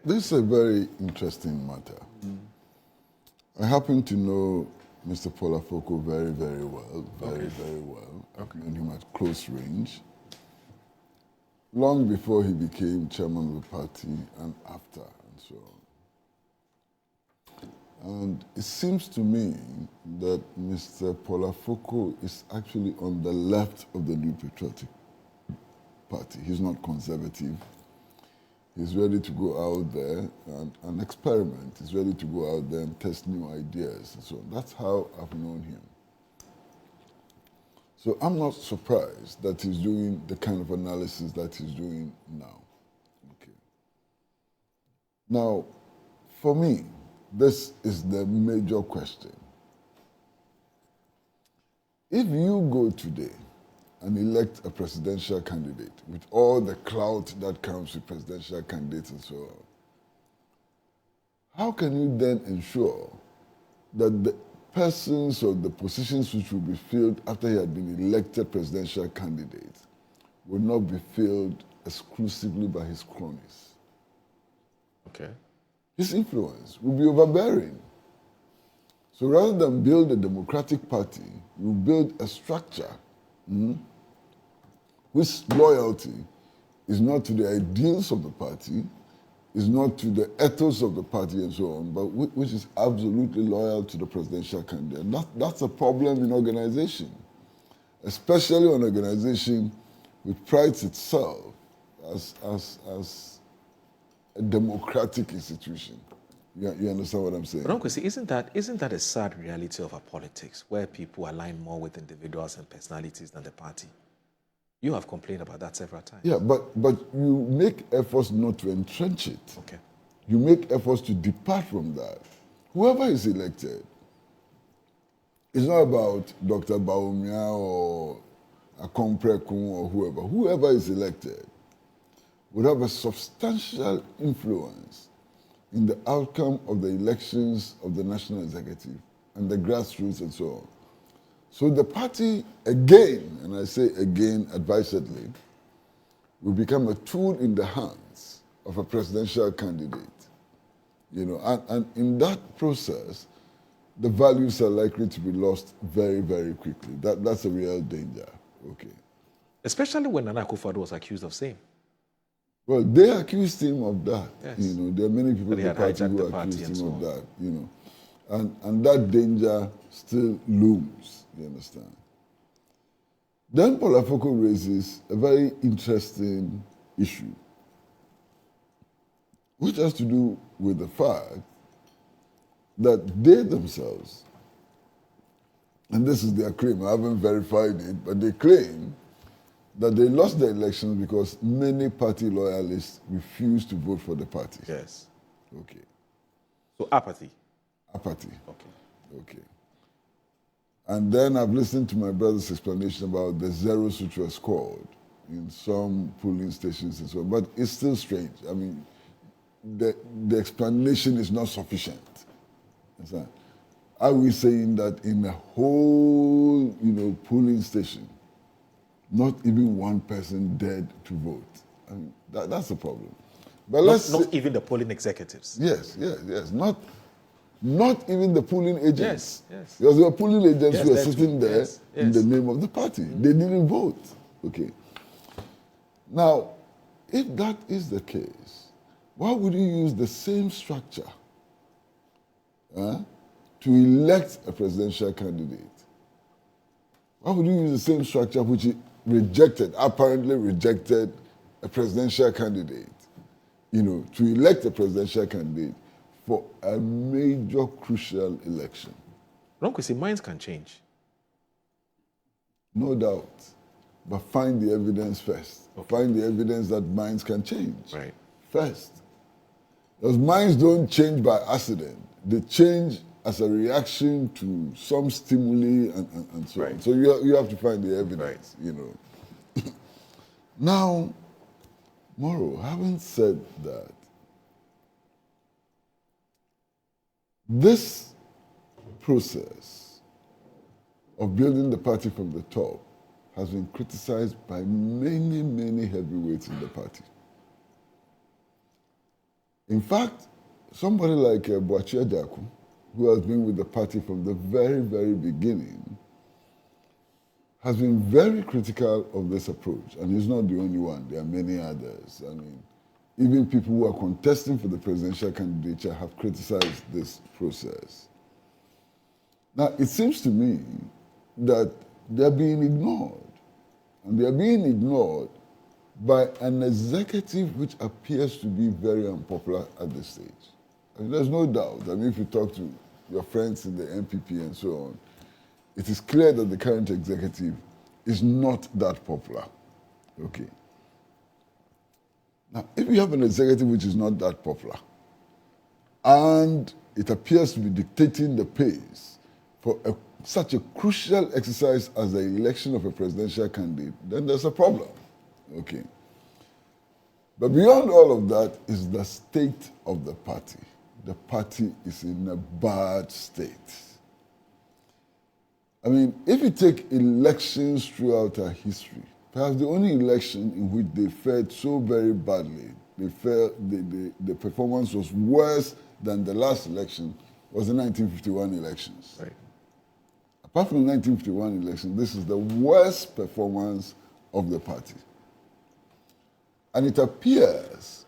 This is a very interesting matter. I happen to know Mr. Polafoko very, very well, very well. I've known him at close range, long before he became chairman of the party and after, and so on. And it seems to me that Mr. Polafoko is actually on the left of the New Patriotic Party. He's not conservative. He's ready to go out there and experiment. He's ready to go out there and test new ideas and so on. That's how I've known him. So I'm not surprised that he's doing the kind of analysis that he's doing now. Okay. Now, for me, this is the major question. If you go today and elect a presidential candidate with all the clout that comes with presidential candidates and so on, how can you then ensure that the persons or the positions which will be filled after he had been elected presidential candidate will not be filled exclusively by his cronies? Okay. His influence will be overbearing. So rather than build a democratic party, you build a structure whose loyalty is not to the ideals of the party, is not to the ethos of the party and so on, but which is absolutely loyal to the presidential candidate. That's a problem in organization, especially an organization which prides itself as a democratic institution. You understand what I'm saying? But Kwesi, isn't that a sad reality of our politics, where people align more with individuals and personalities than the party? You have complained about that several times. Yeah, but you make efforts not to entrench it. Okay. You make efforts to depart from that. Whoever is elected, it's not about Dr. Bawumia or Akomprekun or whoever. Whoever is elected would have a substantial influence in the outcome of the elections of the national executive and the grassroots and so on. So the party, again, and I say again advisedly, will become a tool in the hands of a presidential candidate. And in that process, the values are likely to be lost very, very quickly. That's a real danger. Okay. Especially when Nana Akufo-Addo was accused of same. Well, they accused him of that. Yes. There are many people in the party who accused him of that. And that danger still looms. You understand? Then Polafoko raises a very interesting issue, which has to do with the fact that they themselves, and this is their claim, I haven't verified it, but they claim that they lost the elections because many party loyalists refused to vote for the party. Yes. Okay. So apathy. Apathy. Okay. Okay. And then I've listened to my brother's explanation about the zeros which were scored in some polling stations and so on, but it's still strange. I mean, the explanation is not sufficient. Understand? Are we saying that in a whole, polling station, not even one person dared to vote? I mean, that's a problem. But not even the polling executives. Yes. Not even the polling agents. Yes. Because there were polling agents who were sitting there in the name of the party. They didn't vote. Okay. Now, if that is the case, why would you use the same structure to elect a presidential candidate? Why would you use the same structure which apparently rejected a presidential candidate, to elect a presidential candidate for a major crucial election? Kwesi, minds can change. No doubt. But find the evidence first. Okay. Find the evidence that minds can change. Right. First. Because minds don't change by accident. They change as a reaction to some stimuli and so on. So you have to find the evidence, Now, Moro, having said that, this process of building the party from the top has been criticized by many, many heavyweights in the party. In fact, somebody like Boachie Daku, who has been with the party from the very, very beginning, has been very critical of this approach. And he's not the only one. There are many others. I mean, even people who are contesting for the presidential candidature have criticized this process. Now, it seems to me that they're being ignored. And they're being ignored by an executive which appears to be very unpopular at this stage. I mean, there's no doubt. I mean, if you talk to your friends in the NPP and so on, it is clear that the current executive is not that popular. Okay. Now, if you have an executive which is not that popular, and it appears to be dictating the pace for such a crucial exercise as the election of a presidential candidate, then there's a problem. Okay. But beyond all of that is the state of the party. The party is in a bad state. I mean, if you take elections throughout our history, perhaps the only election in which they fared so very badly, the performance was worse than the last election, was the 1951 elections. Right. Apart from the 1951 election, this is the worst performance of the party. And it appears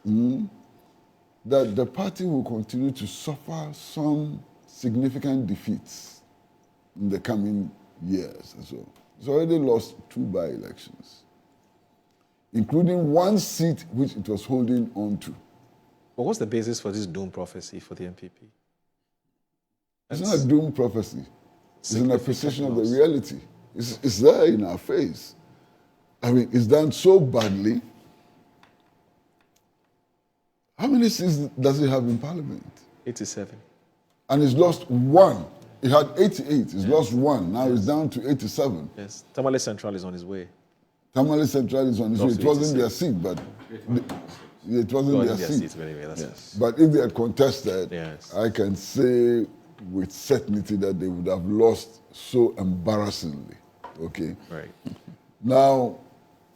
that the party will continue to suffer some significant defeats in the coming years. And so it's already lost 2 by-elections, including 1 seat which it was holding on to. But what's the basis for this doom prophecy for the NPP? It's not a doom prophecy. It's an appreciation of the reality. It's there in our face. I mean, it's done so badly. How many seats does it have in Parliament? 87. And it's lost 1. It had 88. It's lost 1. Now it's down to 87. Yes. Tamale Central is on his way. Tamale Central is on his way. It wasn't their seat, but it wasn't their seat. Anyway, that's But if they had contested, yes, I can say with certainty that they would have lost so embarrassingly. Okay? right. Now,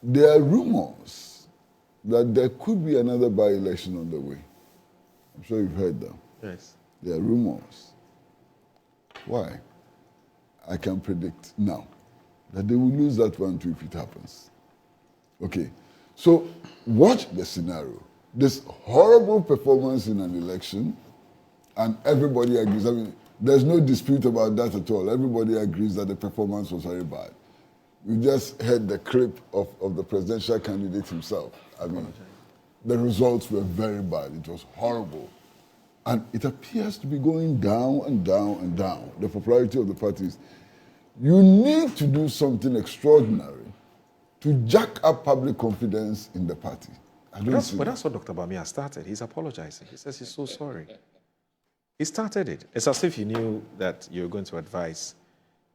there are rumors that there could be another by-election on the way. I'm sure you've heard them. Yes. There are rumors. Why? I can predict now that they will lose that one too if it happens. Okay. So watch the scenario. This horrible performance in an election, and everybody agrees. I mean, there's no dispute about that at all. Everybody agrees that the performance was very bad. We just heard the clip of the presidential candidate himself. I mean, the results were very bad. It was horrible. And it appears to be going down and down and down, the popularity of the parties. You need to do something extraordinary to jack up public confidence in the party. But that's what Dr. Bawumia started. He's apologizing. He says he's so sorry. He started it. It's as if he knew that you're going to advise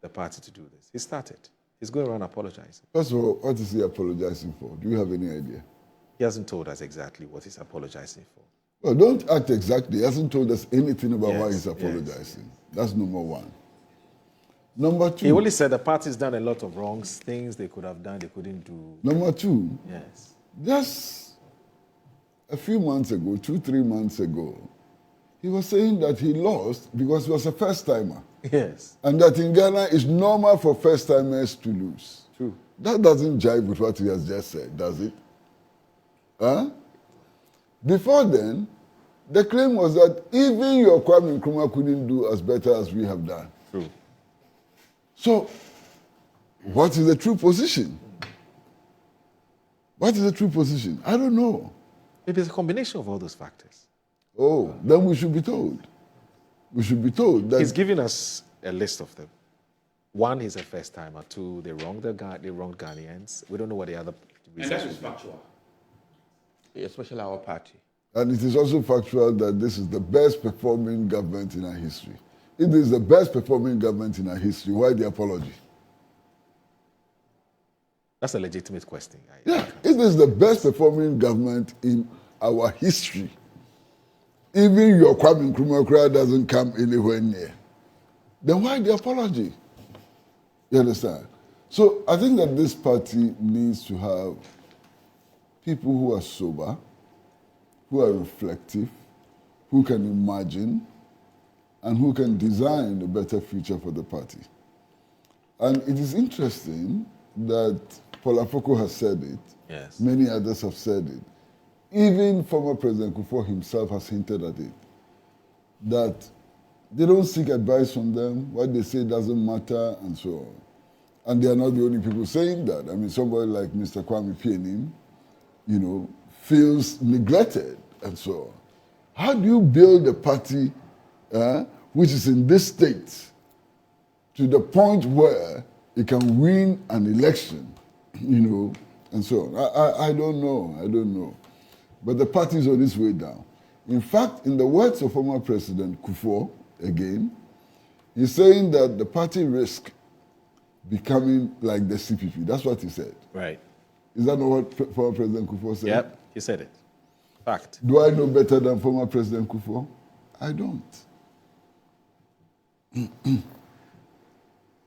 the party to do this. He started. He's going around apologizing. First of all, what is he apologizing for? Do you have any idea? He hasn't told us exactly what he's apologizing for. Well, don't act exactly. He hasn't told us anything about why he's apologizing. Yes. That's number 1. Number 2. He only said the party's done a lot of wrongs, things they could have done, they couldn't do. Number 2. Yes. Just a few months ago, 2-3 months ago, he was saying that he lost because he was a first-timer. Yes. And that in Ghana, it's normal for first-timers to lose. True. That doesn't jive with what he has just said, does it? Huh? Before then, the claim was that even your Kwame Nkrumah couldn't do as better as we have done. True. So, what is the true position? What is the true position? I don't know. Maybe it's a combination of all those factors. Oh, then we should be told. We should be told that... He's giving us a list of them. 1, he's a first-timer. 2, they wronged Ghanaians. We don't know what the other reasons. And that is factual. Especially our party. And it is also factual that this is the best performing government in our history. If this is the best performing government in our history, why the apology? That's a legitimate question. Yeah, if this is the best performing government in our history, even your Kwame Nkrumah doesn't come anywhere near, then why the apology? You understand? So I think that this party needs to have people who are sober, who are reflective, who can imagine, and who can design a better future for the party. And it is interesting that Paul Afoko has said it. Yes. Many others have said it. Even former President Kufuor himself has hinted at it, that they don't seek advice from them, what they say doesn't matter, and so on. And they are not the only people saying that. I mean, somebody like Mr. Kwame Pienim, you know, feels neglected, and so on. How do you build a party which is in this state to the point where it can win an election, you know, and so on? I don't know. But the party is on its way down. In fact, in the words of former President Kufuor, again, he's saying that the party risks becoming like the CPP. That's what he said. Right. Is that not what former President Kufuor said? Yep, he said it. Fact. Do I know better than former President Kufuor? I don't.